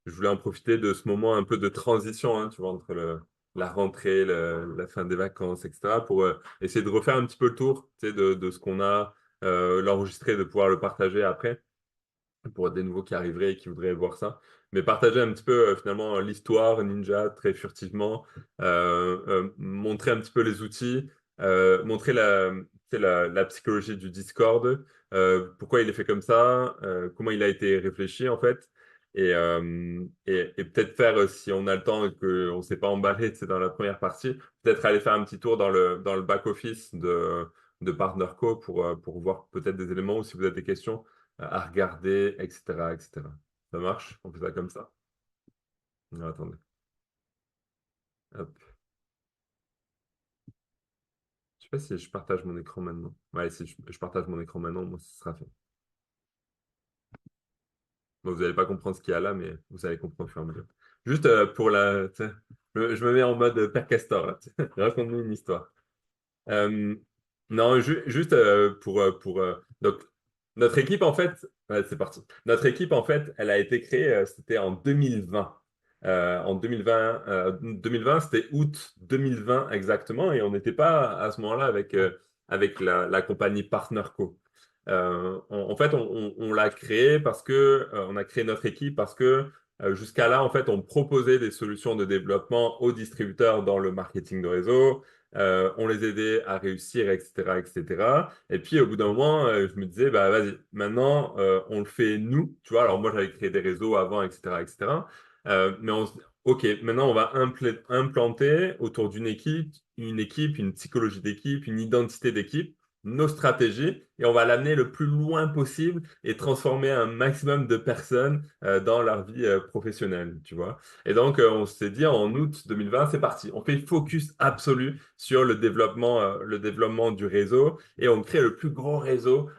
je voulais en profiter de ce moment un peu de transition, hein, tu vois, entre la rentrée, la fin des vacances, etc., pour essayer de refaire un petit peu le tour, tu sais, de ce qu'on a, l'enregistrer, de pouvoir le partager après pour des nouveaux qui arriveraient et qui voudraient voir ça. Mais partager un petit peu finalement l'histoire Ninja très furtivement, montrer un petit peu les outils, montrer tu sais, la psychologie du Discord, pourquoi il est fait comme ça, comment il a été réfléchi en fait. Et peut-être faire, si on a le temps et qu'on ne s'est pas emballé, c'est dans la première partie, peut-être aller faire un petit tour dans le back-office de PartnerCo pour voir peut-être des éléments ou si vous avez des questions à regarder, etc., etc. Ça marche? On fait ça comme ça? Non, attendez. Hop. Je sais pas si je partage mon écran maintenant. Ouais, si je partage mon écran maintenant, moi, ce sera fait. Bon, vous n'allez pas comprendre ce qu'il y a là, mais vous allez comprendre au fur et à mesure. Juste pour la... tu sais, je me mets en mode Père Castor, là. Tu sais. Raconte-nous une histoire. Euh, non, juste donc, notre équipe, en fait, ouais, c'est parti. Notre équipe, en fait, elle a été créée, c'était en 2020. En 2020, 2020, c'était août 2020 exactement, et on n'était pas à ce moment-là avec la compagnie PartnerCo. En fait, on l'a créé parce que, on a créé notre équipe parce que jusqu'à là, en fait, on proposait des solutions de développement aux distributeurs dans le marketing de réseau, on les aidait à réussir, etc., etc. Et puis, au bout d'un moment, je me disais, bah, vas-y, maintenant, on le fait nous. Tu vois, alors moi, j'avais créé des réseaux avant, etc., etc. Mais OK, maintenant, on va implanter autour une équipe, une psychologie d'équipe, une identité d'équipe, nos stratégies, et on va l'amener le plus loin possible et transformer un maximum de personnes dans leur vie professionnelle, tu vois. Et donc, on s'est dit en août 2020, c'est parti. On fait focus absolu sur le développement du réseau et on crée le plus grand réseau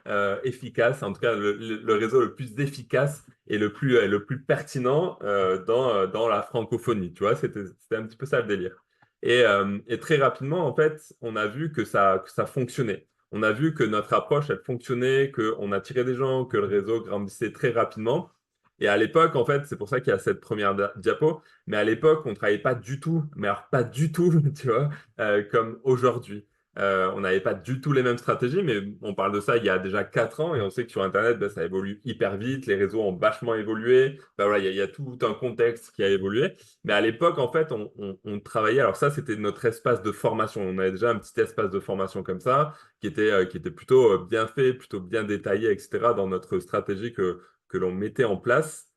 efficace, en tout cas le réseau le plus efficace et le plus pertinent dans la francophonie. Tu vois, c'était un petit peu ça le délire. Et très rapidement, en fait, on a vu que ça fonctionnait. On a vu que notre approche, elle fonctionnait, qu'on attirait des gens, que le réseau grandissait très rapidement. Et à l'époque, en fait, c'est pour ça qu'il y a cette première diapo, mais à l'époque, on ne travaillait pas du tout, mais alors pas du tout, tu vois, comme aujourd'hui. On n'avait pas du tout les mêmes stratégies, mais on parle de ça il y a déjà 4 ans et on sait que sur Internet, ben, ça évolue hyper vite, les réseaux ont vachement évolué. Ben, voilà, il y a tout un contexte qui a évolué. Mais à l'époque, en fait, on travaillait. Alors ça, c'était notre espace de formation. On avait déjà un petit espace de formation comme ça, qui était plutôt bien fait, plutôt bien détaillé, etc., dans notre stratégie que l'on mettait en place.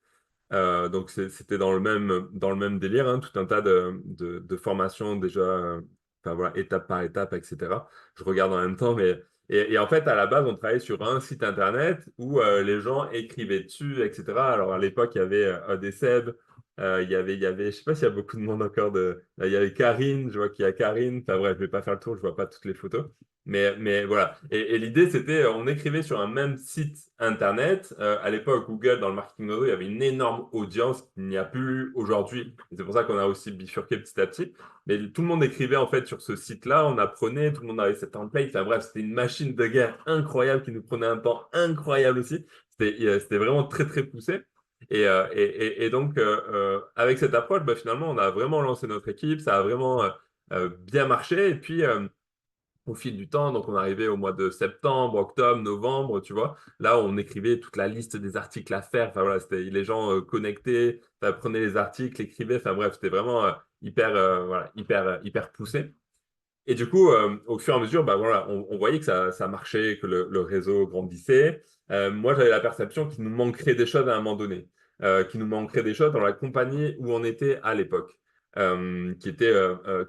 Donc c'était dans le même délire, hein, tout un tas de formations déjà, enfin voilà, étape par étape, etc. Je regarde en même temps, mais et en fait à la base on travaillait sur un site internet où les gens écrivaient dessus, etc. Alors à l'époque il y avait Odesseb, je sais pas s'il y a beaucoup de monde encore il y avait Karine, je vois qu'il y a Karine. Enfin bref, je vais pas faire le tour, je vois pas toutes les photos. Mais voilà. Et l'idée, c'était, on écrivait sur un même site internet. À l'époque, Google, dans le marketing de réseau, il y avait une énorme audience qu'il n'y a plus aujourd'hui. Et c'est pour ça qu'on a aussi bifurqué petit à petit. Mais tout le monde écrivait en fait sur ce site-là. On apprenait, tout le monde avait cette template. Enfin bref, c'était une machine de guerre incroyable qui nous prenait un temps incroyable aussi. C'était vraiment très, très poussé. Et donc, avec cette approche, bah, finalement, on a vraiment lancé notre équipe. Ça a vraiment bien marché. Et puis, au fil du temps. Donc, on arrivait au mois de septembre, octobre, novembre, tu vois. Là, on écrivait toute la liste des articles à faire. Enfin, voilà, c'était les gens connectés, prenaient les articles, écrivaient. Enfin, bref, c'était vraiment hyper, voilà, hyper poussé. Et du coup, au fur et à mesure, bah, voilà, on voyait que ça marchait, que le réseau grandissait. Moi, j'avais la perception qu'il nous manquerait des choses à un moment donné, qu'il nous manquerait des choses dans la compagnie où on était à l'époque, qui était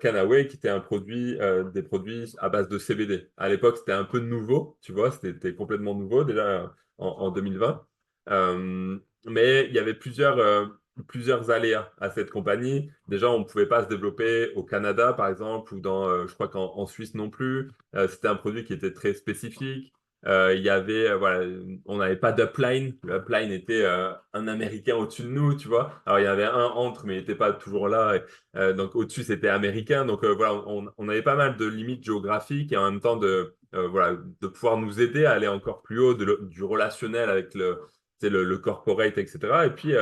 Canaway, qui était des produits à base de CBD. À l'époque, c'était un peu nouveau, tu vois, c'était complètement nouveau déjà en 2020. Mais il y avait plusieurs aléas à cette compagnie. Déjà, on ne pouvait pas se développer au Canada, par exemple, ou je crois qu'en Suisse non plus. C'était un produit qui était très spécifique. Il y avait, voilà, on n'avait pas d'upline. Le upline était un Américain au-dessus de nous, tu vois. Alors, il y avait un entre, mais il n'était pas toujours là. Donc, au-dessus, c'était américain. Donc, voilà, on avait pas mal de limites géographiques et en même temps voilà, de pouvoir nous aider à aller encore plus haut du relationnel avec tu sais, le corporate, etc. Et puis,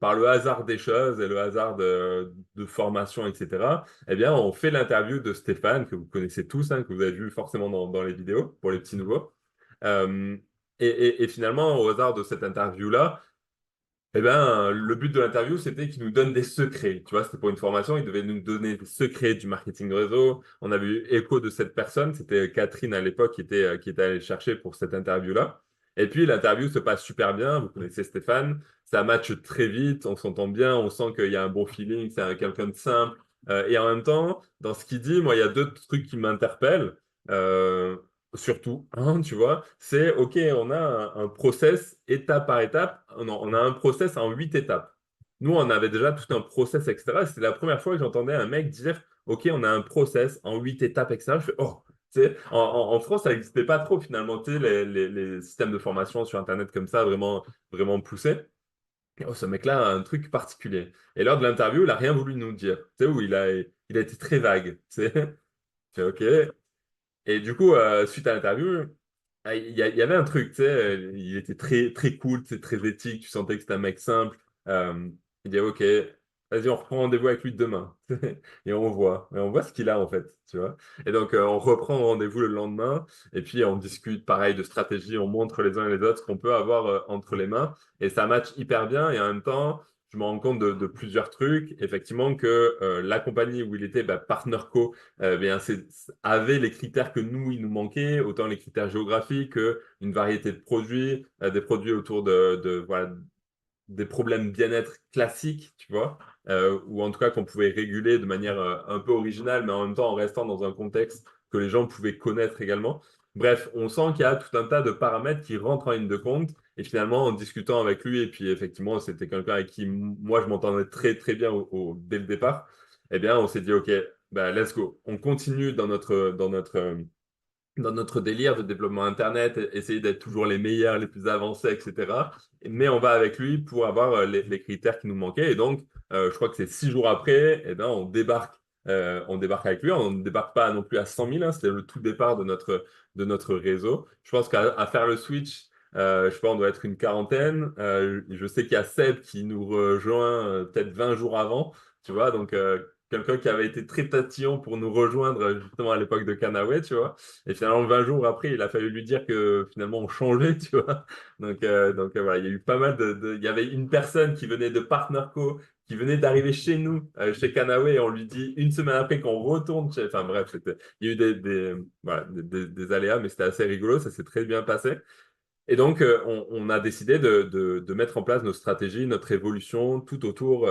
par le hasard des choses et le hasard de formation, etc., eh bien, on fait l'interview de Stéphane, que vous connaissez tous, hein, que vous avez vu forcément dans les vidéos, pour les petits nouveaux. Euh, et finalement, au hasard de cette interview-là, eh ben, le but de l'interview, c'était qu'il nous donne des secrets. Tu vois, c'était pour une formation, il devait nous donner des secrets du marketing réseau. On avait eu écho de cette personne, c'était Catherine à l'époque qui était allée chercher pour cette interview-là. Et puis, l'interview se passe super bien. Vous connaissez Stéphane, ça match très vite, on s'entend bien, on sent qu'il y a un bon feeling, quelqu'un de simple. Et en même temps, dans ce qu'il dit, moi, il y a deux trucs qui m'interpellent. Euh, Surtout, un, tu vois, c'est OK, on a un process étape par étape, on a un process en 8 étapes. Nous, on avait déjà tout un process, etc. C'était la première fois que j'entendais un mec dire OK, on a un process en 8 étapes, etc. Je fais oh, tu sais, en France, ça n'existait pas trop finalement, tu sais, les systèmes de formation sur Internet comme ça, vraiment, vraiment poussés. Et, oh, ce mec-là a un truc particulier. Et lors de l'interview, il n'a rien voulu nous dire, tu sais, où il a été très vague, tu sais. Je fais OK. Et du coup, suite à l'interview, il y avait un truc, tu sais, il était très, très cool, c'est très éthique, tu sentais que c'était un mec simple. Il dit, OK, vas-y, on reprend rendez-vous avec lui demain. Et on voit ce qu'il a en fait, tu vois. Et donc, on reprend rendez-vous le lendemain, et puis on discute pareil de stratégie, on montre les uns et les autres ce qu'on peut avoir entre les mains, et ça match hyper bien, et en même temps, je me rends compte de plusieurs trucs. Effectivement, que la compagnie où il était, bah, PartnerCo, bien, avait les critères que nous, il nous manquait, autant les critères géographiques que une variété de produits, des produits autour voilà, des problèmes bien-être classiques, tu vois, ou en tout cas qu'on pouvait réguler de manière un peu originale, mais en même temps en restant dans un contexte que les gens pouvaient connaître également. Bref, on sent qu'il y a tout un tas de paramètres qui rentrent en ligne de compte. Et finalement, en discutant avec lui, et puis effectivement, c'était quelqu'un avec qui moi je m'entendais très très bien dès le départ, eh bien, on s'est dit, OK, bah, let's go. On continue dans notre délire de développement Internet, essayer d'être toujours les meilleurs, les plus avancés, etc. Mais on va avec lui pour avoir les critères qui nous manquaient. Et donc, je crois que c'est 6 jours après, eh ben, on débarque avec lui. On ne débarque pas non plus à 100 000, hein, c'était le tout départ de notre réseau. Je pense qu'à faire le switch, je sais pas, on doit être une quarantaine. Je sais qu'il y a Seb qui nous rejoint peut-être 20 jours avant, tu vois, donc quelqu'un qui avait été très tatillon pour nous rejoindre justement à l'époque de Canaway, tu vois. Et finalement, 20 jours après, il a fallu lui dire que finalement, on changeait, tu vois. Donc voilà, il y a eu pas mal Il y avait une personne qui venait de PartnerCo, qui venait d'arriver chez nous, chez Canaway, et on lui dit une semaine après qu'on retourne chez... Enfin bref, il y a eu voilà, des aléas, mais c'était assez rigolo, ça s'est très bien passé. Et donc, on a décidé de mettre en place nos stratégies, notre évolution tout autour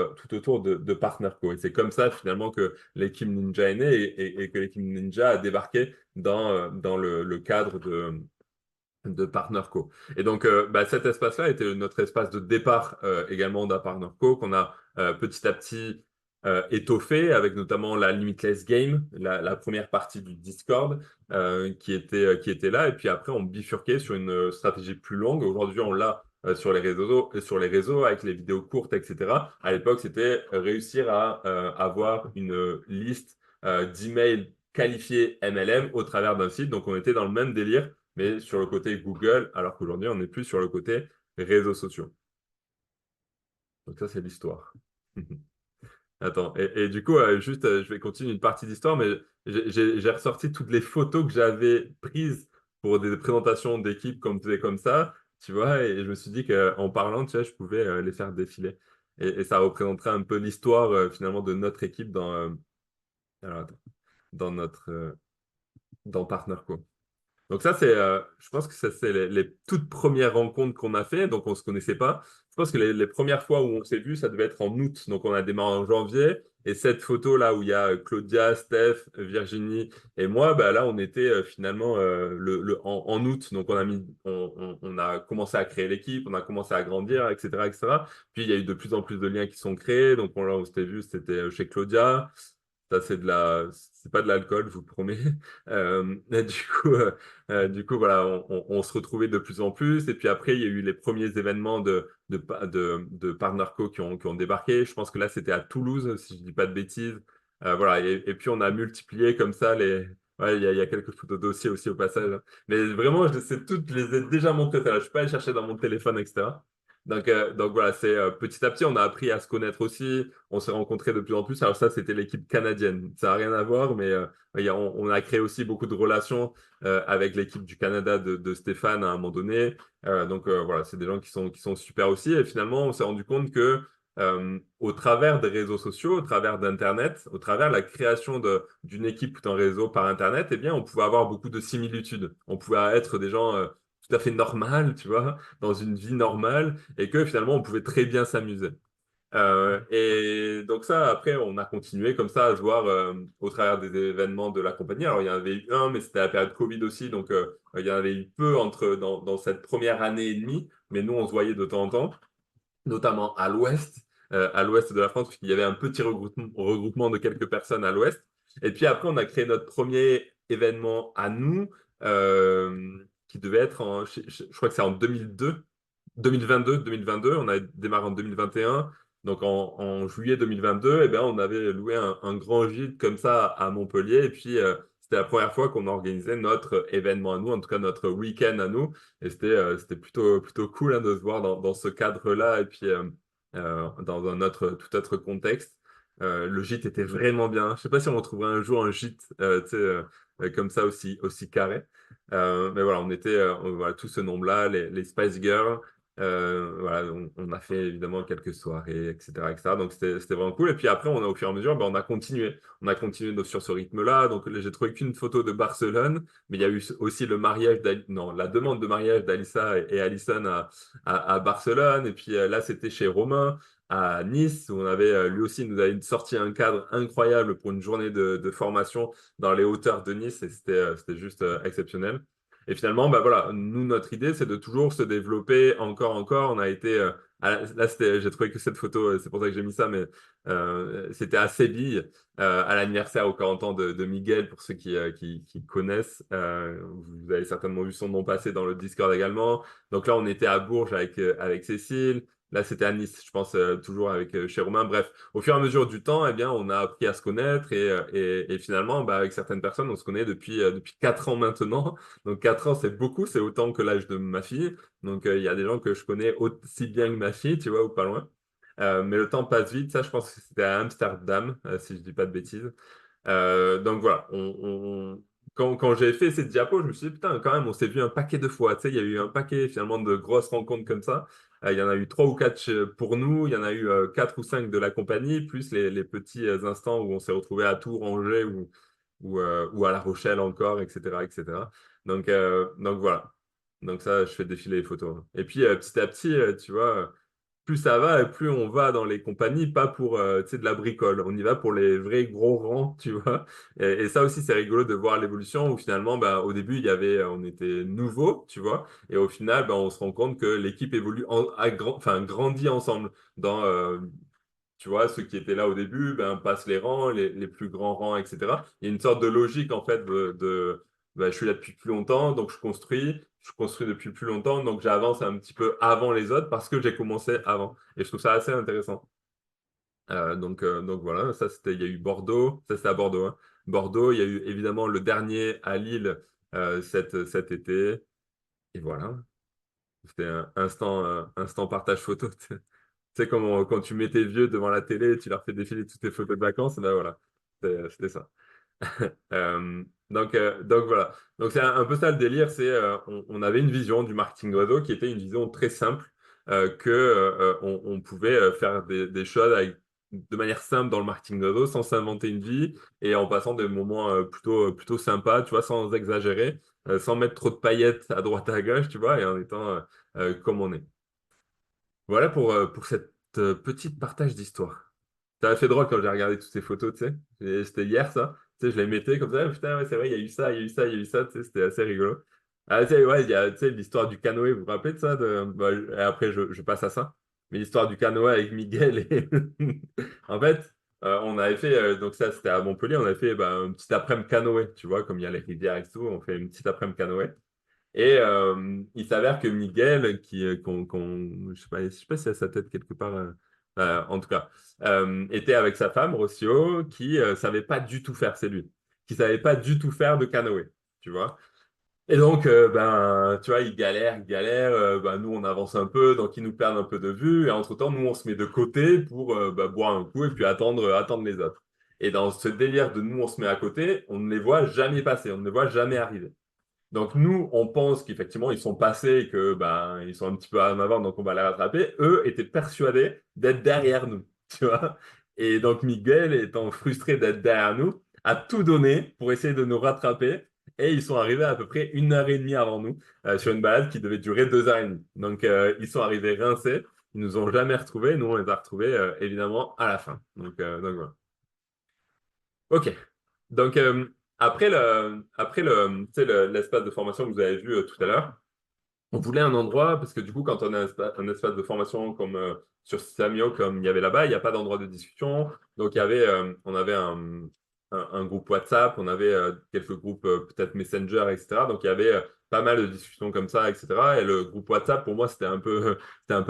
de PartnerCo. Et c'est comme ça, finalement, que l'équipe Ninja est née et que l'équipe Ninja a débarqué dans le cadre de PartnerCo. Et donc, bah, cet espace-là était notre espace de départ également d'un PartnerCo qu'on a petit à petit étoffé avec notamment la Limitless Game, la première partie du Discord qui était là. Et puis après, on bifurquait sur une stratégie plus longue. Aujourd'hui, on l'a sur les réseaux avec les vidéos courtes, etc. À l'époque, c'était réussir à avoir une liste d'emails qualifiés MLM au travers d'un site. Donc, on était dans le même délire mais sur le côté Google, alors qu'aujourd'hui, on est plus sur le côté réseaux sociaux. Donc ça, c'est l'histoire. Attends, et du coup, juste, je vais continuer une partie d'histoire, mais j'ai ressorti toutes les photos que j'avais prises pour des présentations d'équipe comme ça, tu vois, et je me suis dit qu'en parlant, tu vois, je pouvais les faire défiler. Et ça représenterait un peu l'histoire, finalement, de notre équipe alors, attends, dans dans Partner, quoi. Donc ça, je pense que ça, c'est les toutes premières rencontres qu'on a fait, donc on se connaissait pas. Je pense que les premières fois où on s'est vu, ça devait être en août, donc on a démarré en janvier. Et cette photo là où il y a Claudia, Steph, Virginie et moi, bah là on était finalement en août, donc on a commencé à créer l'équipe, on a commencé à grandir, etc., etc. Puis il y a eu de plus en plus de liens qui sont créés. Donc là on s'était vu, c'était chez Claudia. Ça, c'est pas de l'alcool, je vous le promets. Et du coup, voilà, on se retrouvait de plus en plus. Et puis après, il y a eu les premiers événements de Partnerco qui ont débarqué. Je pense que là, c'était à Toulouse, si je dis pas de bêtises. Voilà, et puis on a multiplié comme ça les. Ouais, il y a quelques photos dossiers aussi au passage, hein. Mais vraiment, toutes, je les ai déjà montrées. Je suis pas allé chercher dans mon téléphone, etc. Donc voilà, c'est petit à petit, on a appris à se connaître aussi. On s'est rencontrés de plus en plus. Alors ça, c'était l'équipe canadienne. Ça n'a rien à voir, mais on a créé aussi beaucoup de relations avec l'équipe du Canada de Stéphane à un moment donné. Voilà, c'est des gens qui sont super aussi. Et finalement, on s'est rendu compte que au travers des réseaux sociaux, au travers d'Internet, au travers de la création d'une équipe ou d'un réseau par Internet, eh bien, on pouvait avoir beaucoup de similitudes. On pouvait être des gens tout à fait normaux, tu vois, dans une vie normale, et que finalement, on pouvait très bien s'amuser. Et donc ça, après, on a continué comme ça à se voir au travers des événements de la compagnie. Alors, il y en avait eu un, mais c'était la période Covid aussi, donc il y en avait eu peu dans cette première année et demie, mais nous, on se voyait de temps en temps, notamment à l'ouest de la France, puisqu'il y avait un petit regroupement de quelques personnes à l'ouest. Et puis après, on a créé notre premier événement à nous, qui devait être je crois que c'est en 2022. On a démarré en 2021. Donc en juillet 2022, eh ben, on avait loué un grand gîte comme ça à Montpellier. Et puis, c'était la première fois qu'on organisait notre événement à nous, en tout cas notre week-end à nous. Et c'était plutôt cool hein, de se voir dans ce cadre-là et puis dans tout autre contexte. Le gîte était vraiment bien. Je ne sais pas si on retrouverait un jour un gîte tu sais, comme ça aussi carré. Mais voilà, on était voilà, tout ce nombre-là, les Spice Girls. Voilà, on a fait évidemment quelques soirées, etc., etc. Donc c'était vraiment cool. Et puis après, au fur et à mesure, ben, on a continué. On a continué sur ce rythme-là. Donc là, j'ai trouvé qu'une photo de Barcelone, mais il y a eu aussi le mariage non, la demande de mariage d'Alissa et Alison à Barcelone. Et puis là, c'était chez Romain à Nice, où on avait lui aussi nous avait sorti un cadre incroyable pour une journée de formation dans les hauteurs de Nice. Et c'était juste exceptionnel. Et finalement, bah voilà, nous, notre idée, c'est de toujours se développer encore. On a été, là, j'ai trouvé que cette photo, c'est pour ça que j'ai mis ça, mais c'était à Séville, à l'anniversaire aux 40 ans de Miguel, pour ceux qui connaissent. Vous avez certainement vu son nom passer dans le Discord également. Donc là, on était à Bourges avec Cécile. Là, c'était à Nice, je pense, toujours avec chez Romain. Bref, au fur et à mesure du temps, eh bien, on a appris à se connaître et finalement, bah, avec certaines personnes, on se connaît depuis 4 ans maintenant. Donc 4 ans, c'est beaucoup, c'est autant que l'âge de ma fille. Donc il y a des gens que je connais aussi bien que ma fille, tu vois, ou pas loin. Mais le temps passe vite, ça je pense que c'était à Amsterdam, si je dis pas de bêtises. Donc voilà, quand j'ai fait cette diapo, je me suis dit, putain, quand même, on s'est vu un paquet de fois. Tu sais, il y a eu un paquet finalement de grosses rencontres comme ça. Il y en a eu trois ou quatre pour nous, il y en a eu quatre ou cinq de la compagnie, plus les petits instants où on s'est retrouvés à Tours, Angers ou à La Rochelle encore, etc., etc. Donc voilà. Donc ça, je fais défiler les photos. Et puis petit à petit, tu vois, plus ça va et plus on va dans les compagnies, pas pour tu sais, de la bricole. On y va pour les vrais gros rangs, tu vois. Et ça aussi, c'est rigolo de voir l'évolution où finalement, bah, au début, on était nouveau, tu vois. Et au final, bah, on se rend compte que l'équipe évolue, enfin, grandit ensemble. Tu vois, ceux qui étaient là au début, ben, passent les rangs, les plus grands rangs, etc. Il y a une sorte de logique, en fait, ben, je suis là depuis plus longtemps, donc je construis depuis plus longtemps, donc j'avance un petit peu avant les autres parce que j'ai commencé avant. Et je trouve ça assez intéressant. Donc voilà, il y a eu Bordeaux, ça c'était à Bordeaux, hein. Bordeaux, il y a eu évidemment le dernier à Lille cet été. Et voilà, c'était un instant partage photo. Tu sais, quand tu mets tes vieux devant la télé et tu leur fais défiler toutes tes photos de vacances, ben voilà, c'était ça. Donc voilà. Donc c'est un peu ça le délire, on avait une vision du marketing réseau qui était une vision très simple, on pouvait faire des choses de manière simple dans le marketing réseau sans s'inventer une vie et en passant des moments plutôt sympas, tu vois, sans exagérer, sans mettre trop de paillettes à droite à gauche, tu vois, et en étant comme on est. Voilà pour cette petite partage d'histoire. Ça m'a fait drôle quand j'ai regardé toutes ces photos, tu sais. C'était hier, ça. Tu sais, je les mettais comme ça. Putain, ouais, c'est vrai, il y a eu ça, il y a eu ça, il y a eu ça. Tu sais, c'était assez rigolo. Ah, tu sais, ouais, il y a, tu sais, l'histoire du canoë. Vous vous rappelez de ça et après, je passe à ça. Mais l'histoire du canoë avec Miguel et... En fait, on avait fait... donc ça, c'était à Montpellier. On avait fait bah, un petit après-midi canoë. Tu vois, comme il y a les rivières et tout. On fait une petite après-midi canoë. Et il s'avère que Miguel, je sais pas s'il a sa tête quelque part, en tout cas, était avec sa femme, Rocio, qui savait pas du tout faire, c'est lui, qui savait pas du tout faire de canoë, tu vois. Et donc, tu vois, ils galèrent. Nous, on avance un peu, donc ils nous perdent un peu de vue. Et entre-temps, nous, on se met de côté pour boire un coup et puis attendre les autres. Et dans ce délire de nous, on se met à côté, on ne les voit jamais passer, on ne les voit jamais arriver. Donc nous, on pense qu'effectivement, ils sont passés et que ils sont un petit peu en avant, donc on va les rattraper. Eux étaient persuadés d'être derrière nous, tu vois. Et donc Miguel, étant frustré d'être derrière nous, a tout donné pour essayer de nous rattraper. Et ils sont arrivés à peu près 1 heure et demie avant nous sur une balade qui devait durer 2 heures et demie. Donc ils sont arrivés rincés. Ils nous ont jamais retrouvés. Nous, on les a retrouvés évidemment à la fin. Donc voilà. Ok. Donc, tu sais, l'espace de formation que vous avez vu tout à l'heure, on voulait un endroit, parce que du coup, quand on a un espace de formation comme sur Samio, comme il y avait là-bas, il n'y a pas d'endroit de discussion. Donc, on avait un groupe WhatsApp, on avait quelques groupes peut-être Messenger, etc. Donc, il y avait pas mal de discussions comme ça, etc. Et le groupe WhatsApp, pour moi, c'était un peu, c'était un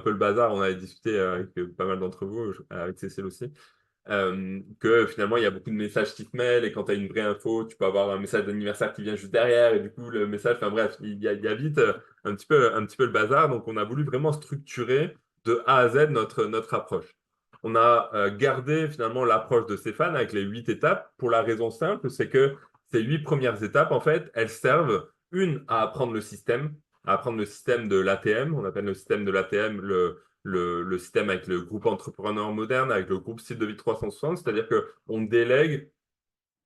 peu le bazar. On avait discuté avec pas mal d'entre vous, avec Cécile aussi que finalement il y a beaucoup de messages qui se mêlent et quand tu as une vraie info, tu peux avoir un message d'anniversaire qui vient juste derrière et du coup le message, enfin bref, il y a vite un petit peu le bazar. Donc on a voulu vraiment structurer de A à Z notre approche. On a gardé finalement l'approche de Stéphane avec les 8 étapes pour la raison simple, c'est que ces 8 premières étapes, en fait, elles servent une à apprendre le système, à apprendre le système de l'ATM. On appelle le système de l'ATM le système avec le groupe entrepreneur moderne, avec le groupe style de vie 360, c'est-à-dire qu'on délègue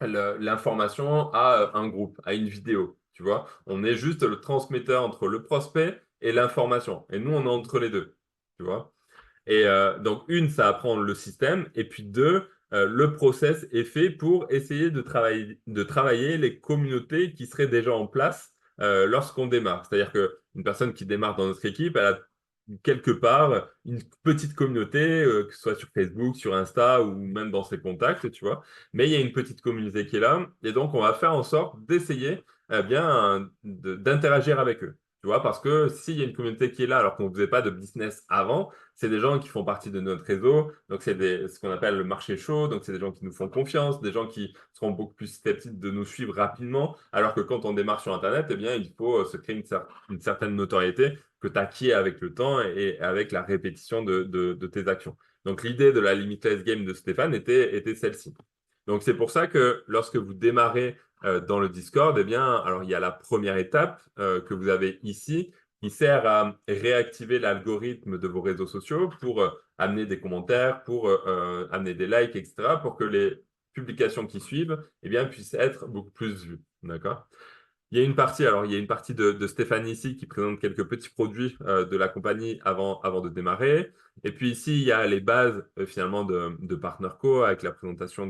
l'information à un groupe, à une vidéo. Tu vois, on est juste le transmetteur entre le prospect et l'information. Et nous, on est entre les deux. Tu vois. Et donc, une, ça apprend le système. Et puis deux, le process est fait pour essayer de travailler les communautés qui seraient déjà en place lorsqu'on démarre. C'est-à-dire qu'une personne qui démarre dans notre équipe, elle a quelque part une petite communauté, que ce soit sur Facebook, sur Insta ou même dans ses contacts, tu vois. Mais il y a une petite communauté qui est là. Et donc, on va faire en sorte d'essayer d'interagir avec eux. Tu vois, parce que s'il y a une communauté qui est là alors qu'on ne faisait pas de business avant, c'est des gens qui font partie de notre réseau. Donc, ce qu'on appelle le marché chaud. Donc, c'est des gens qui nous font confiance, des gens qui seront beaucoup plus susceptibles de nous suivre rapidement. Alors que quand on démarre sur Internet, eh bien, il faut se créer une certaine notoriété que tu acquiers avec le temps et avec la répétition de tes actions. Donc, l'idée de la Limitless Game de Stéphane était celle-ci. Donc, c'est pour ça que lorsque vous démarrez dans le Discord, eh bien, alors il y a la première étape que vous avez ici qui sert à réactiver l'algorithme de vos réseaux sociaux pour amener des commentaires, pour amener des likes, etc., pour que les publications qui suivent eh bien, puissent être beaucoup plus vues. D'accord? Il y a une partie de Stéphanie ici qui présente quelques petits produits de la compagnie avant de démarrer. Et puis ici, il y a les bases finalement de PartnerCo avec la présentation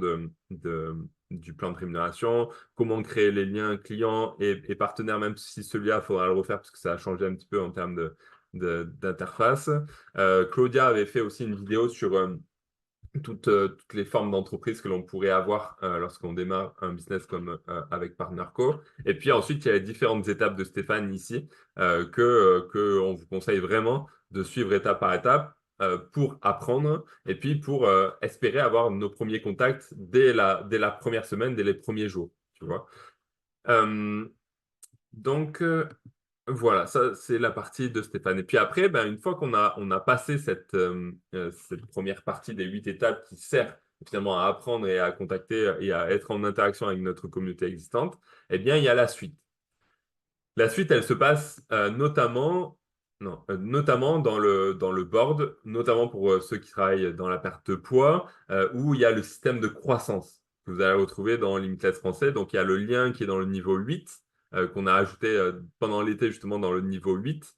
du plan de rémunération, comment créer les liens clients et partenaires, même si celui-là, il faudra le refaire parce que ça a changé un petit peu en termes d'interface. Claudia avait fait aussi une vidéo sur toutes les formes d'entreprise que l'on pourrait avoir lorsqu'on démarre un business comme avec PartnerCo. Et puis ensuite, il y a les différentes étapes de Stéphane ici que on vous conseille vraiment de suivre étape par étape pour apprendre et puis pour espérer avoir nos premiers contacts dès la première semaine, dès les premiers jours. Tu vois. Euh, donc, voilà, ça c'est la partie de Stéphane. Et puis après, une fois on a passé cette première partie des 8 étapes qui sert finalement à apprendre et à contacter et à être en interaction avec notre communauté existante, eh bien, il y a la suite. La suite, elle se passe notamment, non, notamment dans le board, notamment pour ceux qui travaillent dans la perte de poids, où il y a le système de croissance que vous allez retrouver dans Limitless français. Donc, il y a le lien qui est dans le niveau 8, qu'on a ajouté pendant l'été justement dans le niveau 8,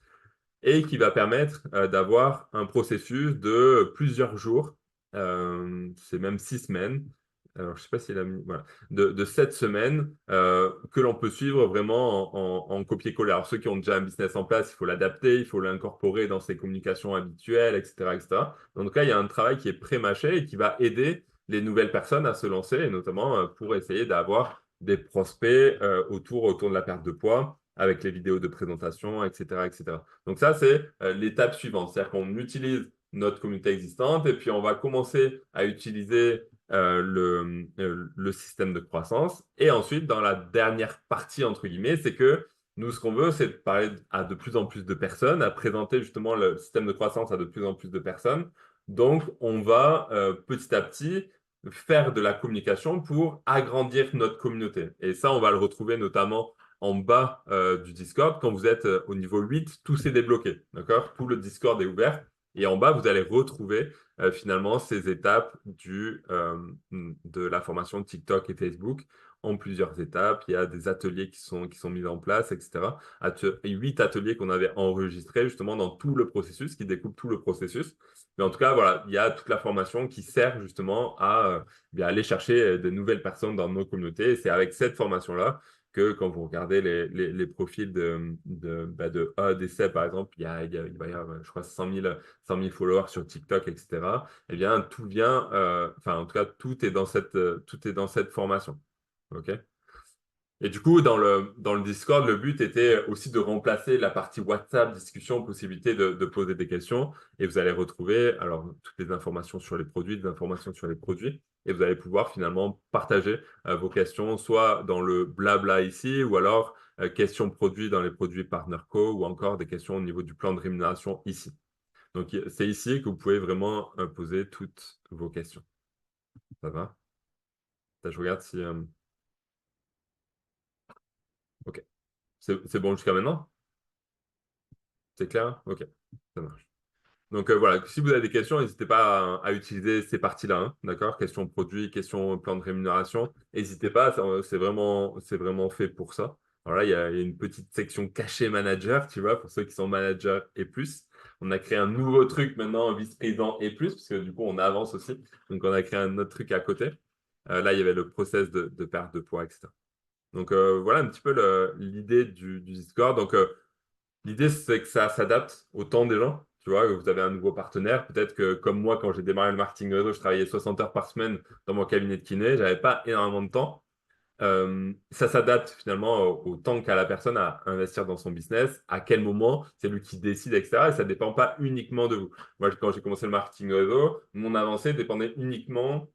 et qui va permettre d'avoir un processus de plusieurs jours, c'est même 6 semaines, alors je ne sais pas s'il a mis, voilà, de 7 semaines que l'on peut suivre vraiment en copier-coller. Alors ceux qui ont déjà un business en place, il faut l'adapter, il faut l'incorporer dans ses communications habituelles, etc., etc. En tout cas, il y a un travail qui est pré-mâché et qui va aider les nouvelles personnes à se lancer, et notamment pour essayer d'avoir des prospects autour de la perte de poids avec les vidéos de présentation, etc., etc. Donc ça, c'est l'étape suivante. C'est-à-dire qu'on utilise notre communauté existante et puis on va commencer à utiliser le système de croissance. Et ensuite, dans la dernière partie, entre guillemets, c'est que nous, ce qu'on veut, c'est de parler à de plus en plus de personnes, à présenter justement le système de croissance à de plus en plus de personnes. Donc, on va petit à petit faire de la communication pour agrandir notre communauté. Et ça, on va le retrouver notamment en bas du Discord. Quand vous êtes au niveau 8, tout s'est débloqué. D'accord? Tout le Discord est ouvert. Et en bas, vous allez retrouver finalement ces étapes de la formation TikTok et Facebook en plusieurs étapes. Il y a des ateliers qui sont mis en place, etc. 8 ateliers qu'on avait enregistrés justement dans tout le processus, qui découpent tout le processus. Mais en tout cas, voilà, il y a toute la formation qui sert justement à aller chercher de nouvelles personnes dans nos communautés. Et c'est avec cette formation-là que quand vous regardez les profils de ADC, par exemple, il va y avoir, je crois, 100 000 followers sur TikTok, etc. Eh bien, tout vient, enfin, en tout cas, tout est dans cette formation. OK? Et du coup, dans le Discord, le but était aussi de remplacer la partie WhatsApp, discussion, possibilité de poser des questions. Et vous allez retrouver alors toutes les informations sur les produits, des informations sur les produits. Et vous allez pouvoir finalement partager vos questions, soit dans le blabla ici, ou alors questions produits dans les produits Partner Co, ou encore des questions au niveau du plan de rémunération ici. Donc, c'est ici que vous pouvez vraiment poser toutes vos questions. Ça va? Là, je regarde si... OK. C'est bon jusqu'à maintenant? C'est clair? OK. Ça marche. Donc voilà, si vous avez des questions, n'hésitez pas à utiliser ces parties-là, hein, d'accord? Questions produits, questions plan de rémunération. N'hésitez pas, c'est vraiment fait pour ça. Alors là, il y a une petite section cachée manager, tu vois, pour ceux qui sont managers et plus. On a créé un nouveau truc maintenant, vice-président et plus, parce que du coup, on avance aussi. Donc on a créé un autre truc à côté. Là, il y avait le process de perte de poids, etc. Donc voilà un petit peu l'idée du Discord. Donc l'idée, c'est que ça s'adapte au temps des gens. Tu vois, vous avez un nouveau partenaire. Peut-être que, comme moi, quand j'ai démarré le marketing réseau, je travaillais 60 heures par semaine dans mon cabinet de kiné. J'avais pas énormément de temps. Ça s'adapte finalement au temps qu'a la personne à investir dans son business, à quel moment, c'est lui qui décide, etc. Et ça ne dépend pas uniquement de vous. Moi, quand j'ai commencé le marketing réseau, mon avancée dépendait uniquement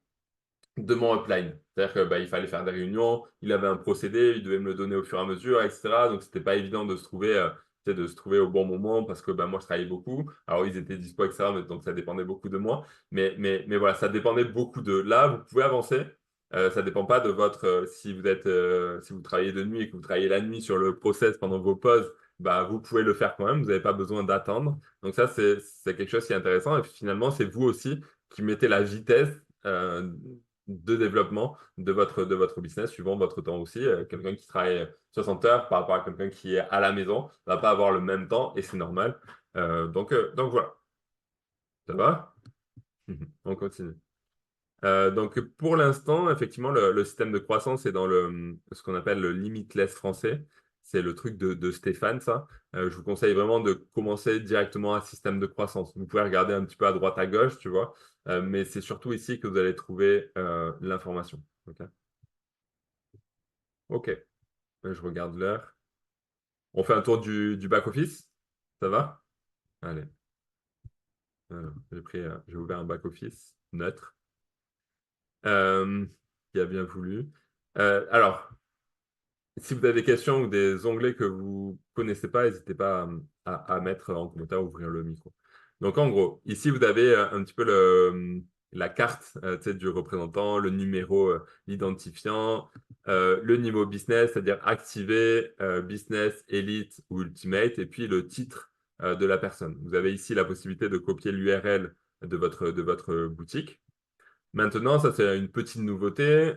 de mon upline. C'est-à-dire que il fallait faire des réunions, il avait un procédé, il devait me le donner au fur et à mesure, etc. Donc c'était pas évident de se trouver, de se trouver au bon moment parce que moi je travaillais beaucoup. Alors ils étaient dispo, etc. Donc ça dépendait beaucoup de moi. Mais voilà, ça dépendait beaucoup de là, vous pouvez avancer. Ça dépend pas de votre si vous êtes si vous travaillez de nuit et que vous travaillez la nuit sur le process pendant vos pauses, vous pouvez le faire quand même, vous n'avez pas besoin d'attendre. Donc ça, c'est quelque chose qui est intéressant. Et puis finalement, c'est vous aussi qui mettez la vitesse de développement de votre business suivant votre temps aussi. Quelqu'un qui travaille 60 heures par rapport à quelqu'un qui est à la maison va pas avoir le même temps et c'est normal. Donc voilà, ça va? On continue. Donc pour l'instant, effectivement, le système de croissance est dans ce qu'on appelle le limitless français. C'est le truc de Stéphane, ça. Je vous conseille vraiment de commencer directement un système de croissance. Vous pouvez regarder un petit peu à droite, à gauche, tu vois. Mais c'est surtout ici que vous allez trouver l'information. OK. Ok. Je regarde l'heure. On fait un tour du back-office? Ça va? Allez. Alors, j'ai ouvert un back-office neutre qui a bien voulu. Alors, si vous avez des questions ou des onglets que vous connaissez pas, n'hésitez pas à mettre en commentaire, ouvrir le micro. Donc, en gros, ici, vous avez un petit peu la carte tu sais, du représentant, le numéro, l'identifiant, le niveau business, c'est-à-dire activé, business, elite ou ultimate, et puis le titre de la personne. Vous avez ici la possibilité de copier l'URL de votre boutique. Maintenant, ça c'est une petite nouveauté.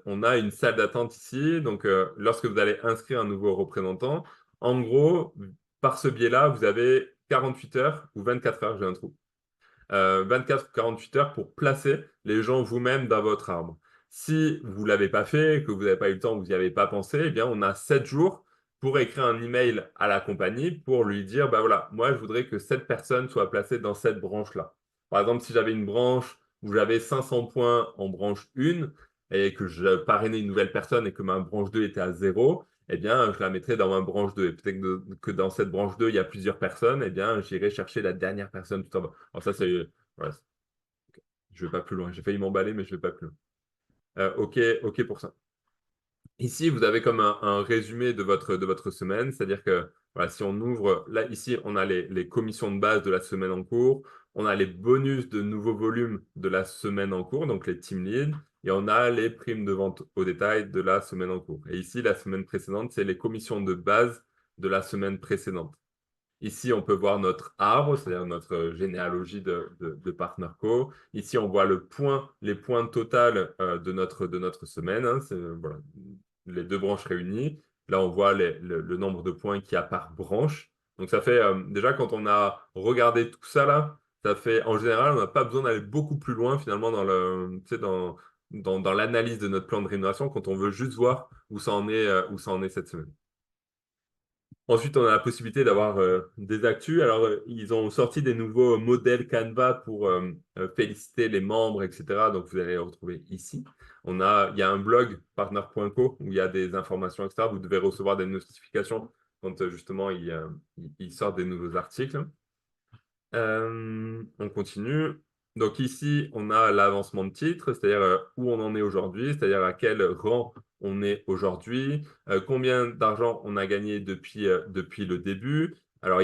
On a une salle d'attente ici. Donc, lorsque vous allez inscrire un nouveau représentant, en gros, par ce biais-là, vous avez 48 heures ou 24 heures, j'ai un trou. 24 ou 48 heures pour placer les gens vous-même dans votre arbre. Si vous ne l'avez pas fait, que vous n'avez pas eu le temps, vous n'y avez pas pensé, eh bien, on a 7 jours pour écrire un email à la compagnie pour lui dire, voilà, moi, je voudrais que cette personne soit placée dans cette branche-là. Par exemple, si j'avais une branche où j'avais 500 points en branche 1 et que je parrainais une nouvelle personne et que ma branche 2 était à 0, eh bien, je la mettrais dans ma branche 2. Et peut-être que dans cette branche 2, il y a plusieurs personnes, eh bien, j'irai chercher la dernière personne tout en bas. Alors ça, c'est... Voilà. je vais pas plus loin. J'ai failli m'emballer, mais je vais pas plus loin. OK pour ça. Ici, vous avez comme un résumé de votre semaine, c'est-à-dire que voilà, si on ouvre, là, ici, on a les commissions de base de la semaine en cours, on a les bonus de nouveaux volumes de la semaine en cours, donc les team leads, et on a les primes de vente au détail de la semaine en cours. Et ici, la semaine précédente, c'est les commissions de base de la semaine précédente. Ici, on peut voir notre arbre, c'est-à-dire notre généalogie de Partner Co. Ici, on voit les points total de notre semaine. Hein, c'est, voilà, les deux branches réunies. Là, on voit le nombre de points qu'il y a par branche. Donc, ça fait déjà, quand on a regardé tout ça là, ça fait en général, on n'a pas besoin d'aller beaucoup plus loin finalement tu sais, dans l'analyse de notre plan de rémunération quand on veut juste voir où ça en est cette semaine. Ensuite, on a la possibilité d'avoir des actus. Alors, ils ont sorti des nouveaux modèles Canva pour féliciter les membres, etc. Donc, vous allez les retrouver ici. Il y a un blog partner.co où il y a des informations, etc. Vous devez recevoir des notifications quand justement ils sortent des nouveaux articles. On continue. Donc ici, on a l'avancement de titre, c'est-à-dire où on en est aujourd'hui, c'est-à-dire à quel rang on est aujourd'hui, combien d'argent on a gagné depuis le début. Alors,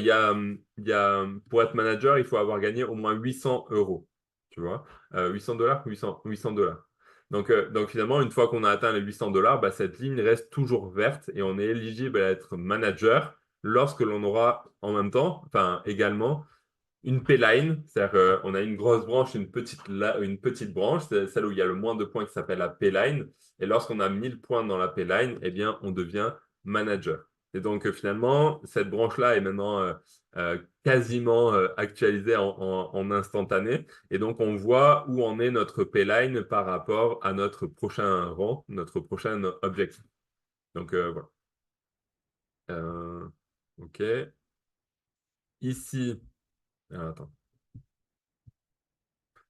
pour être manager, il faut avoir gagné au moins 800 euros, tu vois. 800 dollars, 800 dollars. Donc finalement, une fois qu'on a atteint les 800 dollars, bah, cette ligne reste toujours verte et on est éligible à être manager lorsque l'on aura en même temps, enfin également, une P-line, c'est-à-dire qu'on a une grosse branche, une petite branche, c'est celle où il y a le moins de points qui s'appelle la P-line. Et lorsqu'on a 1000 points dans la P-line, eh bien, on devient manager. Et donc, finalement, cette branche-là est maintenant quasiment actualisée en instantané. Et donc, on voit où en est notre P-line par rapport à notre prochain rang, notre prochain objectif. Donc, voilà. OK. Ici, attends.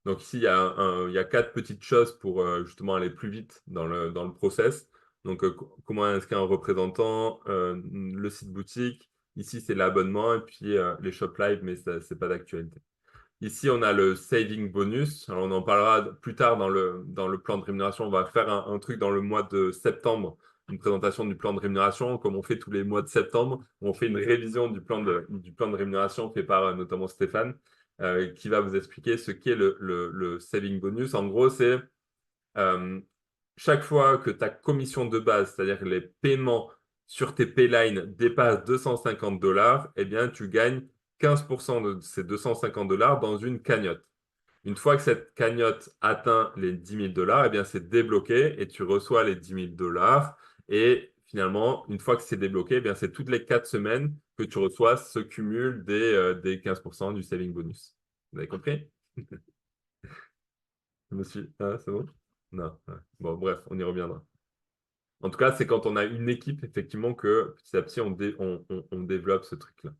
Donc ici, il y a quatre petites choses pour justement aller plus vite dans le process. Donc, comment inscrire un représentant, le site boutique. Ici, c'est l'abonnement et puis les shop live, mais ce n'est pas d'actualité. Ici, on a le saving bonus. Alors, on en parlera plus tard dans le plan de rémunération. On va faire un truc dans le mois de septembre, une présentation du plan de rémunération, comme on fait tous les mois de septembre. On fait une révision du plan de rémunération fait par notamment Stéphane, qui va vous expliquer ce qu'est le saving bonus. En gros, c'est euh, chaque fois que ta commission de base, c'est-à-dire que les paiements sur tes paylines dépassent 250 dollars, eh bien, tu gagnes 15% de ces 250 dollars dans une cagnotte. Une fois que cette cagnotte atteint les 10 000 dollars, eh bien, c'est débloqué et tu reçois les 10 000 dollars. Et finalement, une fois que c'est débloqué, eh bien, c'est toutes les 4 semaines que tu reçois ce cumul des 15% du saving bonus. Vous avez compris? Ah, c'est bon? Non. Ouais. Bon, bref, on y reviendra. En tout cas, c'est quand on a une équipe, effectivement, que petit à petit, on développe ce truc-là.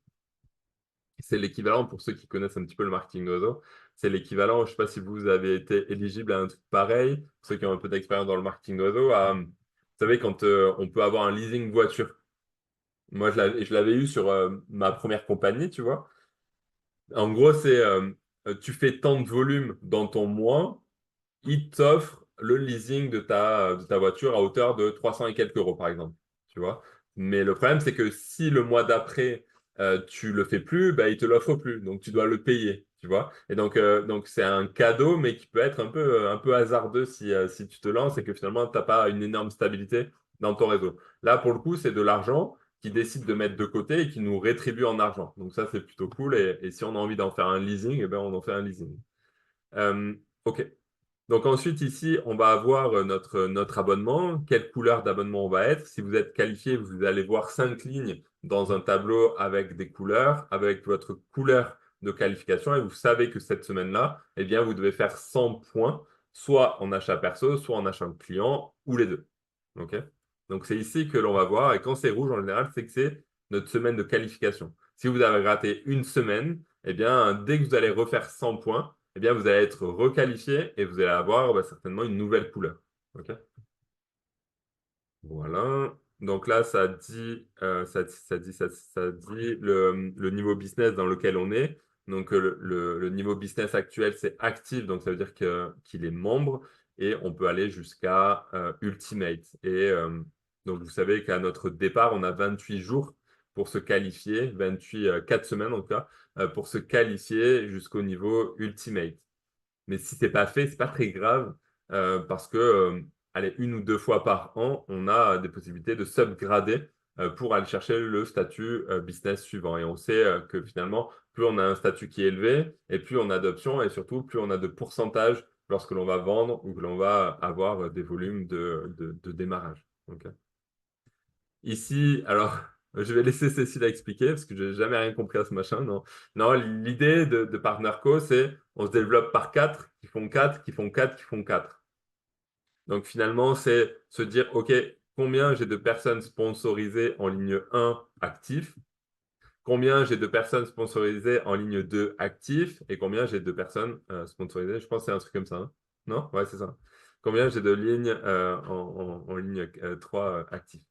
C'est l'équivalent, pour ceux qui connaissent un petit peu le marketing d'oiseau, c'est l'équivalent, je ne sais pas si vous avez été éligible à un truc pareil, pour ceux qui ont un peu d'expérience dans le marketing d'oiseau, vous savez, quand on peut avoir un leasing voiture. Moi, je l'avais eu sur ma première compagnie, tu vois. En gros, c'est tu fais tant de volume dans ton mois, il t'offre le leasing de ta voiture à hauteur de 300 et quelques euros, par exemple. Tu vois? Mais le problème, c'est que si le mois d'après, tu le fais plus, bah, il te l'offre plus. Donc, tu dois le payer. Tu vois? Et donc c'est un cadeau, mais qui peut être un peu hasardeux si tu te lances et que finalement, tu n'as pas une énorme stabilité dans ton réseau. Là, pour le coup, c'est de l'argent qui décide de mettre de côté et qui nous rétribue en argent. Donc, ça, c'est plutôt cool. Et si on a envie d'en faire un leasing, eh ben, on en fait un leasing. OK. Donc ensuite, ici, on va avoir notre abonnement. Quelle couleur d'abonnement on va être? Si vous êtes qualifié, vous allez voir 5 lignes dans un tableau avec des couleurs, avec votre couleur de qualification. Et vous savez que cette semaine-là, eh bien, vous devez faire 100 points, soit en achat perso, soit en achat client, ou les deux. OK? Donc c'est ici que l'on va voir. Et quand c'est rouge, en général, c'est que c'est notre semaine de qualification. Si vous avez raté une semaine, eh bien, dès que vous allez refaire 100 points, eh bien, vous allez être requalifié et vous allez avoir certainement une nouvelle couleur. OK? Voilà. Donc là, ça dit le niveau business dans lequel on est. Donc, le niveau business actuel, c'est actif, donc ça veut dire qu'il est membre, et on peut aller jusqu'à Ultimate. Et donc, vous savez qu'à notre départ, on a 28 jours pour se qualifier, 28, 4 semaines en tout cas, pour se qualifier jusqu'au niveau Ultimate. Mais si c'est pas fait, c'est pas très grave parce que, allez, une ou deux fois par an, on a des possibilités de subgrader pour aller chercher le statut business suivant. Et on sait que finalement, plus on a un statut qui est élevé, et plus on a d'options, et surtout plus on a de pourcentage lorsque l'on va vendre ou que l'on va avoir des volumes de démarrage. Ok. Ici, alors, je vais laisser Cécile expliquer parce que je n'ai jamais rien compris à ce machin. Non, non, l'idée de PartnerCo, c'est on se développe par quatre, qui font quatre, qui font quatre, qui font quatre. Donc finalement, c'est se dire, OK, combien j'ai de personnes sponsorisées en ligne 1 actifs, combien j'ai de personnes sponsorisées en ligne 2 actifs, et combien j'ai de personnes sponsorisées. Je pense que c'est un truc comme ça, hein. Non? Ouais, c'est ça. Combien j'ai de lignes en ligne 3 actifs.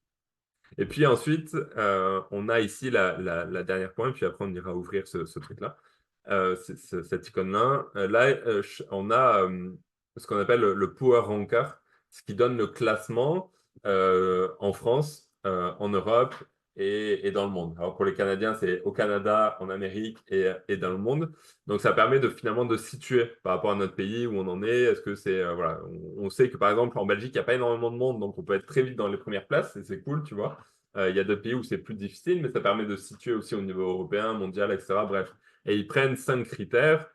Et puis ensuite, on a ici la dernière point, puis après on ira ouvrir ce truc-là, cette icône-là. On a ce qu'on appelle le Power Ranker, ce qui donne le classement en France, en Europe et dans le monde. Alors pour les Canadiens, c'est au Canada, en Amérique et dans le monde. Donc ça permet finalement de situer par rapport à notre pays où on en est. Est-ce que c'est voilà, on sait que par exemple en Belgique, il n'y a pas énormément de monde, donc on peut être très vite dans les premières places et c'est cool, tu vois. Il y a d'autres pays où c'est plus difficile, mais ça permet de se situer aussi au niveau européen, mondial, etc. Bref. Et ils prennent 5 critères.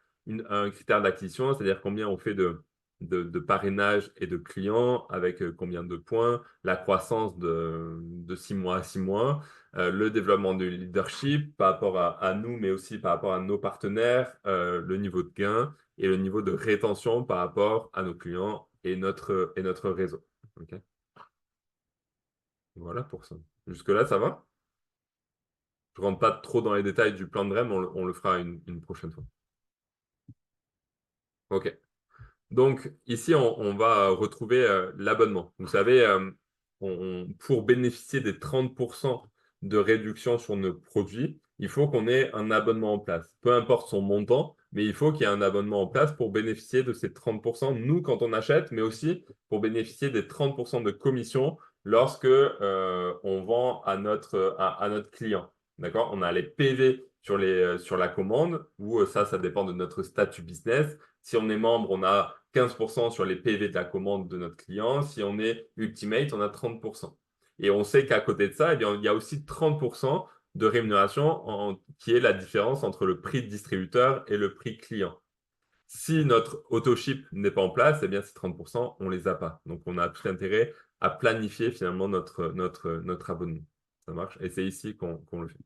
Un critère d'acquisition, c'est-à-dire combien on fait de parrainage et de clients, avec combien de points, la croissance de 6 mois à 6 mois, le développement du leadership par rapport à nous, mais aussi par rapport à nos partenaires, le niveau de gain et le niveau de rétention par rapport à nos clients et notre réseau. Ok. Voilà pour ça. Jusque-là, ça va? Je ne rentre pas trop dans les détails du plan de REM, on le fera une prochaine fois. OK. Donc, ici, on va retrouver l'abonnement. Vous savez, pour bénéficier des 30% de réduction sur nos produits, il faut qu'on ait un abonnement en place. Peu importe son montant, mais il faut qu'il y ait un abonnement en place pour bénéficier de ces 30%, nous, quand on achète, mais aussi pour bénéficier des 30% de commission lorsque on vend à notre client. D'accord? On a les PV sur la commande, où ça dépend de notre statut business. Si on est membre, on a 15% sur les PV de la commande de notre client. Si on est Ultimate, on a 30%. Et on sait qu'à côté de ça, eh bien, il y a aussi 30% de rémunération qui est la différence entre le prix de distributeur et le prix client. Si notre auto-ship n'est pas en place, eh bien, ces 30%, on ne les a pas. Donc, on a tout intérêt à planifier finalement notre abonnement. Ça marche? Et c'est ici qu'on le fait.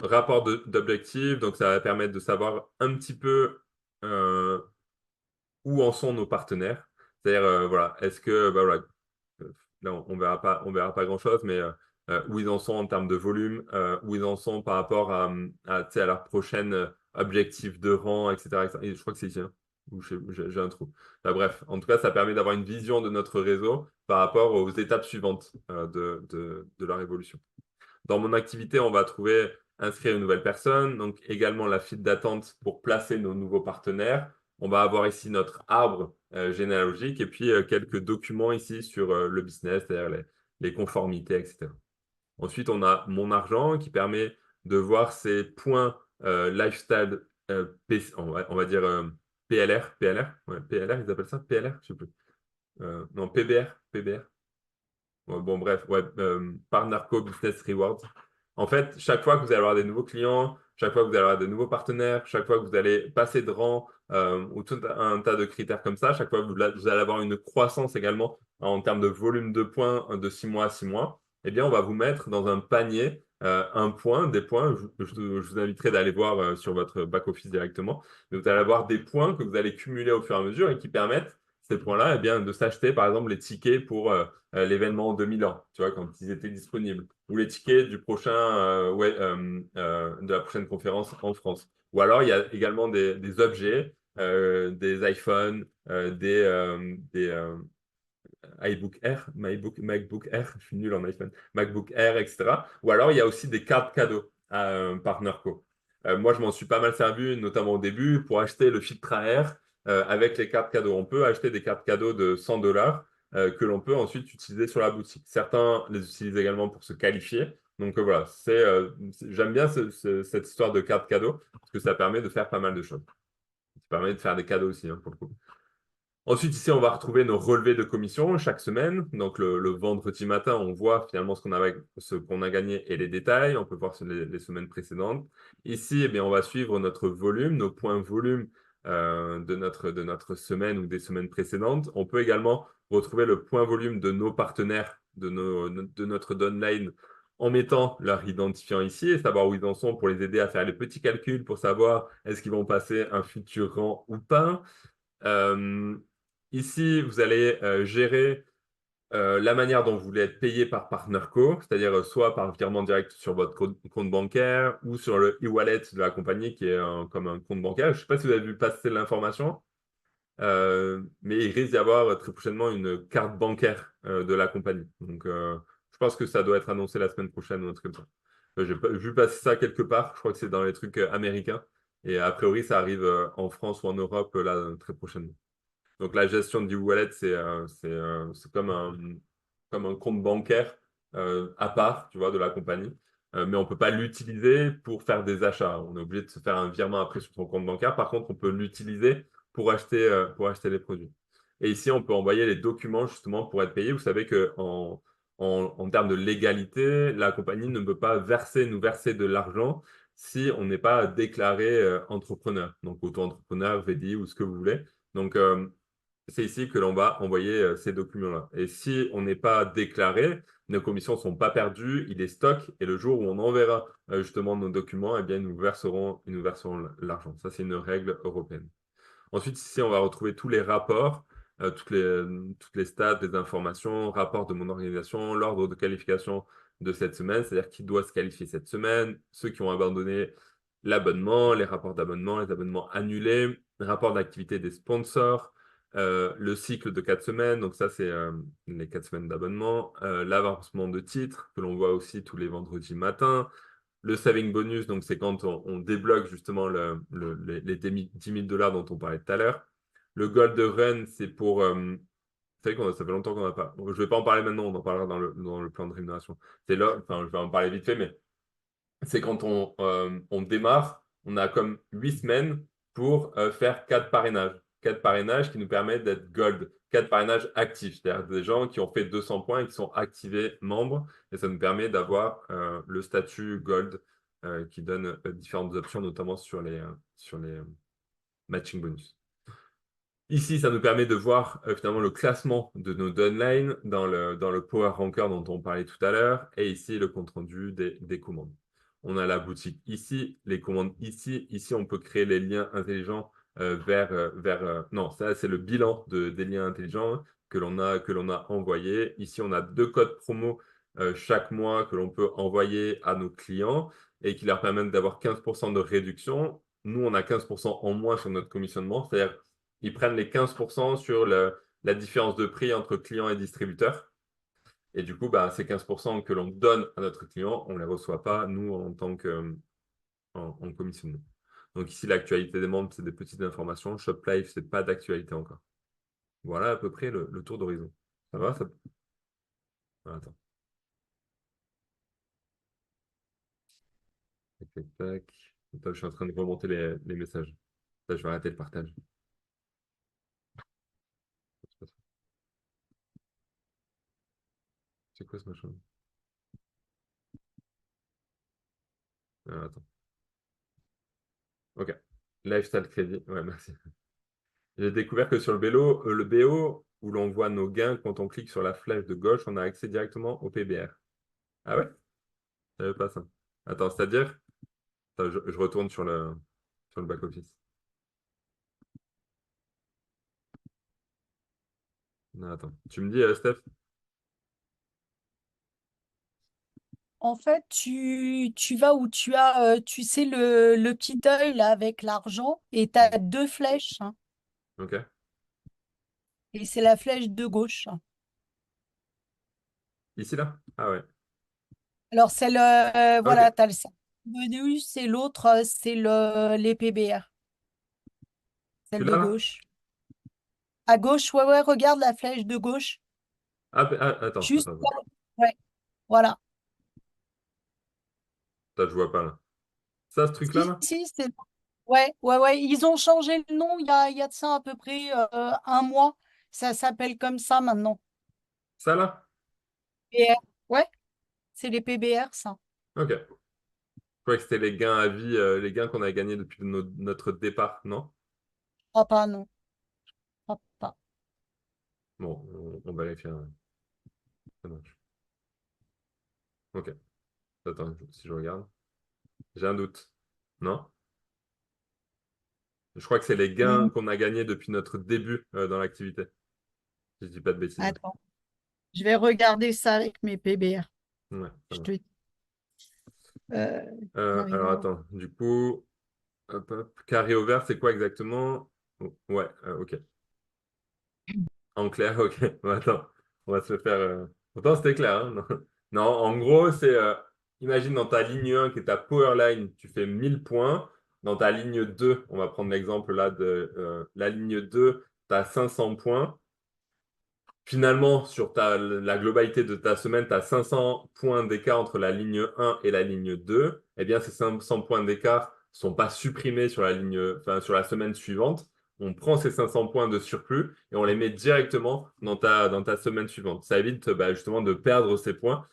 Rapport d'objectifs, donc ça va permettre de savoir un petit peu où en sont nos partenaires. C'est-à-dire, voilà, est-ce que, bah, voilà, là, on verra pas grand-chose, mais où ils en sont en termes de volume, où ils en sont par rapport tu sais, à leur prochaine objectif de rang, etc., etc. Et je crois que c'est ici, hein, où j'ai un trou. Enfin, bref, en tout cas, ça permet d'avoir une vision de notre réseau par rapport aux étapes suivantes de leur évolution. Dans mon activité, on va trouver inscrire une nouvelle personne, donc également la file d'attente pour placer nos nouveaux partenaires. On va avoir ici notre arbre généalogique et puis quelques documents ici sur le business, c'est-à-dire les conformités, etc. Ensuite, on a mon argent qui permet de voir ces points lifestyle, on va dire PLR, PLR, ouais, PLR, ils appellent ça PLR, je sais plus. Non, PBR, PBR. Ouais, bon, bref, ouais, par Narco Business Rewards. En fait, chaque fois que vous allez avoir des nouveaux clients, chaque fois que vous allez avoir de nouveaux partenaires, chaque fois que vous allez passer de rang ou tout un tas de critères comme ça, chaque fois que vous allez avoir une croissance également en termes de volume de points de 6 mois à 6 mois, eh bien, on va vous mettre dans un panier un point, des points. Je vous inviterai d'aller voir sur votre back-office directement. Mais vous allez avoir des points que vous allez cumuler au fur et à mesure et qui permettent ces points-là, eh bien, de s'acheter, par exemple, les tickets pour l'événement 2000 ans, tu vois, quand ils étaient disponibles, ou les tickets du prochain, de la prochaine conférence en France. Ou alors, il y a également des objets, des iPhones, des iBook Air, MacBook Air, je suis nul en iPhone, MacBook Air, etc. Ou alors, il y a aussi des cartes cadeaux par Norco. Moi, je m'en suis pas mal servi, notamment au début, pour acheter le filtre à air avec les cartes cadeaux. On peut acheter des cartes cadeaux de 100 $ que l'on peut ensuite utiliser sur la boutique. Certains les utilisent également pour se qualifier. Donc voilà, j'aime bien cette histoire de cartes cadeaux parce que ça permet de faire pas mal de choses. Ça permet de faire des cadeaux aussi, hein, pour le coup. Ensuite, ici, on va retrouver nos relevés de commission chaque semaine. Donc, le vendredi matin, on voit finalement ce qu'on a gagné et les détails. On peut voir sur les semaines précédentes. Ici, eh bien, on va suivre notre volume, nos points volume de notre semaine ou des semaines précédentes. On peut également retrouver le point volume de nos partenaires, de notre downline en mettant leur identifiant ici et savoir où ils en sont pour les aider à faire les petits calculs pour savoir est-ce qu'ils vont passer un futur rang ou pas. Euh, Ici, vous allez gérer la manière dont vous voulez être payé par PartnerCo, c'est-à-dire soit par virement direct sur votre compte bancaire ou sur le e-wallet de la compagnie qui est comme un compte bancaire. Je ne sais pas si vous avez vu passer l'information, mais il risque d'y avoir très prochainement une carte bancaire de la compagnie. Donc, je pense que ça doit être annoncé la semaine prochaine ou un truc comme ça. J'ai vu passer ça quelque part. Je crois que c'est dans les trucs américains. Et a priori, ça arrive en France ou en Europe là très prochainement. Donc la gestion du wallet, c'est comme un compte bancaire à part, tu vois, de la compagnie. Mais on ne peut pas l'utiliser pour faire des achats. On est obligé de se faire un virement après sur son compte bancaire. Par contre, on peut l'utiliser pour acheter les produits. Et ici, on peut envoyer les documents justement pour être payé. Vous savez que en termes de légalité, la compagnie ne peut pas nous verser de l'argent si on n'est pas déclaré entrepreneur. Donc auto-entrepreneur, VDI ou ce que vous voulez. Donc, c'est ici que l'on va envoyer ces documents-là. Et si on n'est pas déclaré, nos commissions ne sont pas perdues, il est stock, et le jour où on enverra justement nos documents, eh bien, ils nous verseront l'argent. Ça, c'est une règle européenne. Ensuite, ici, on va retrouver tous les rapports, toutes les stats, les informations, rapport de mon organisation, l'ordre de qualification de cette semaine, c'est-à-dire qui doit se qualifier cette semaine, ceux qui ont abandonné l'abonnement, les rapports d'abonnement, les abonnements annulés, rapport d'activité des sponsors, le cycle de 4 semaines, donc ça c'est les 4 semaines d'abonnement, l'avancement de titres que l'on voit aussi tous les vendredis matins, le saving bonus, donc c'est quand on débloque justement les 10 000 $ dont on parlait tout à l'heure. Le gold run, c'est pour... vous savez ça fait longtemps qu'on n'a pas... Bon, je ne vais pas en parler maintenant, on en parlera dans le plan de rémunération. C'est là, enfin, je vais en parler vite fait, mais c'est quand on démarre, on a comme 8 semaines pour faire 4 parrainages. 4 parrainages qui nous permettent d'être gold. 4 parrainages actifs, c'est-à-dire des gens qui ont fait 200 points et qui sont activés membres. Et ça nous permet d'avoir le statut gold qui donne différentes options, notamment sur les matching bonus. Ici, ça nous permet de voir finalement le classement de nos downlines dans le Power Ranker dont on parlait tout à l'heure. Et ici, le compte-rendu des commandes. On a la boutique ici, les commandes ici. Ici, on peut créer les liens intelligents non, ça, c'est le bilan des liens intelligents que l'on a envoyés. Ici, on a 2 codes promo chaque mois que l'on peut envoyer à nos clients et qui leur permettent d'avoir 15% de réduction. Nous, on a 15% en moins sur notre commissionnement, c'est-à-dire ils prennent les 15% sur la différence de prix entre client et distributeur. Et du coup, bah, ces 15% que l'on donne à notre client, on ne les reçoit pas, nous, en tant en commissionnement. Donc ici, l'actualité des membres, c'est des petites informations. ShopLife, ce n'est pas d'actualité encore. Voilà à peu près le tour d'horizon. Ça va ça... Ah, attends. Tac, tac, tac. Attends, je suis en train de remonter les messages. Là, je vais arrêter le partage. C'est quoi ce machin? Ah, attends. OK. Lifestyle Crédit. Ouais, merci. J'ai découvert que sur le BO, où l'on voit nos gains, quand on clique sur la flèche de gauche, on a accès directement au PBR. Ah ouais? Je savais pas ça. Attends, c'est-à-dire? Attends, je retourne sur le back-office. Non, attends. Tu me dis, Steph? En fait, tu vas où tu as, tu sais, le petit œil là avec l'argent et tu as deux flèches, hein, OK. et c'est la flèche de gauche. Ici, là? Ah ouais. Alors, c'est le, OK. voilà, tu as le ça. bonus et l'autre, c'est les PBR, celle de Celui-là, là? gauche. À gauche, ouais, ouais, regarde la flèche de gauche. Attends, Juste attends. là. Ouais, voilà. Ça, je vois pas là. Ça, ce truc-là, Si, là? si, c'est. Ouais, ouais, ouais. Ils ont changé le nom il y a de ça à peu près un mois. Ça s'appelle comme ça maintenant. Ça, là? PBR. Ouais, c'est les PBR, ça. Ok. Je croyais que c'était les gains à vie, les gains qu'on a gagnés depuis notre départ, non? Ah, pas, non. Ah, pas. Bon, on va vérifier. Ça marche. Ok. Attends, si je regarde. J'ai un doute. Non? Je crois que c'est les gains Hmm, qu'on a gagnés depuis notre début dans l'activité. Si je dis pas de bêtises. attends. Je vais regarder ça avec mes PBR. Ouais, ça Je marche. te euh, j'arrive Alors à voir. attends, du coup, hop, hop. Carré au vert, c'est quoi exactement? Oh, ouais, ok. En clair, ok. Bon, attends, on va se le faire. Pourtant, c'était clair, hein. Non, non, en gros, c'est. Imagine dans ta ligne 1 qui est ta power line, tu fais 1000 points. Dans ta ligne 2, on va prendre l'exemple là de la ligne 2, tu as 500 points. Finalement, sur la globalité de ta semaine, tu as 500 points d'écart entre la ligne 1 et la ligne 2. Eh bien, ces 500 points d'écart ne sont pas supprimés sur enfin, sur la semaine suivante. On prend ces 500 points de surplus et on les met directement dans ta semaine suivante. Ça évite bah, justement de perdre ces points.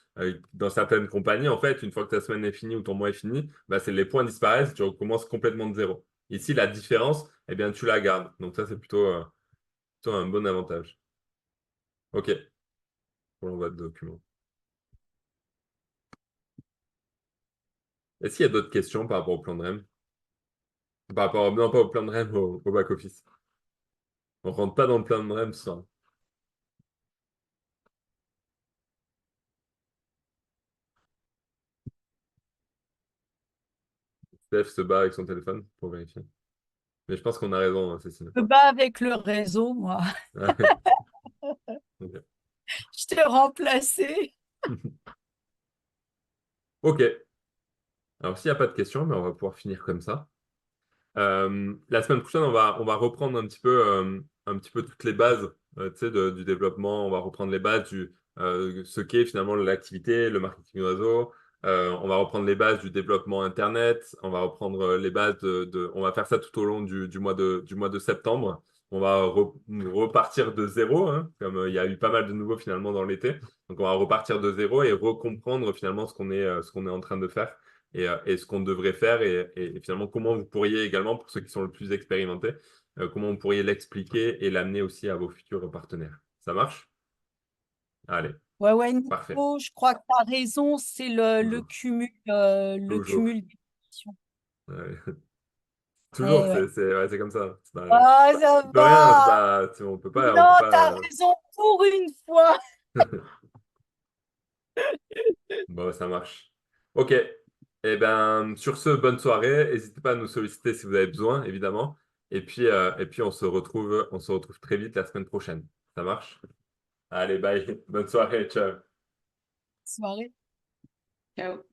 Dans certaines compagnies, en fait, une fois que ta semaine est finie ou ton mois est fini, bah, les points disparaissent et tu recommences complètement de zéro. Ici, la différence, eh bien, tu la gardes. Donc ça, c'est plutôt un bon avantage. OK, pour l'envoi de documents. Est-ce qu'il y a d'autres questions par rapport au plan de REM? Non, pas au plan de REM, au back-office. On rentre pas dans le plan de REM sans. Steph se bat avec son téléphone pour vérifier. Mais je pense qu'on a raison, hein, Cécile. Je me bats avec le réseau, moi. Ouais. Ok. Je t'ai remplacé. Ok. Alors, s'il n'y a pas de questions, mais on va pouvoir finir comme ça. La semaine prochaine, on va reprendre un petit peu toutes les bases tu sais, du développement. On va reprendre les bases ce qu'est finalement l'activité, le marketing réseau. On va reprendre les bases du développement Internet. On va reprendre les bases on va faire ça tout au long du mois de septembre. On va repartir de zéro, hein, comme il y a eu pas mal de nouveaux finalement dans l'été. Donc, on va repartir de zéro et recomprendre finalement ce qu'on est en train de faire et ce qu'on devrait faire et finalement comment vous pourriez également, pour ceux qui sont le plus expérimentés, comment vous pourriez l'expliquer et l'amener aussi à vos futurs partenaires. Ça marche? Allez, Ouais, ouais, parfait. Nico, je crois que tu as raison, c'est le Toujours, cumul, le toujours. cumul des questions. Ouais. Ouais, Toujours, ouais. ouais, c'est comme ça. Ah, ça On peut rien, va. on peut Non, t'as pas. raison pour une fois. Bon, ça marche. Ok. Eh ben, sur ce, bonne soirée. N'hésitez pas à nous solliciter si vous avez besoin, évidemment. Et puis on se retrouve très vite la semaine prochaine. Ça marche? Allez, bye. Bonne soirée. Ciao. Soirée. Ciao.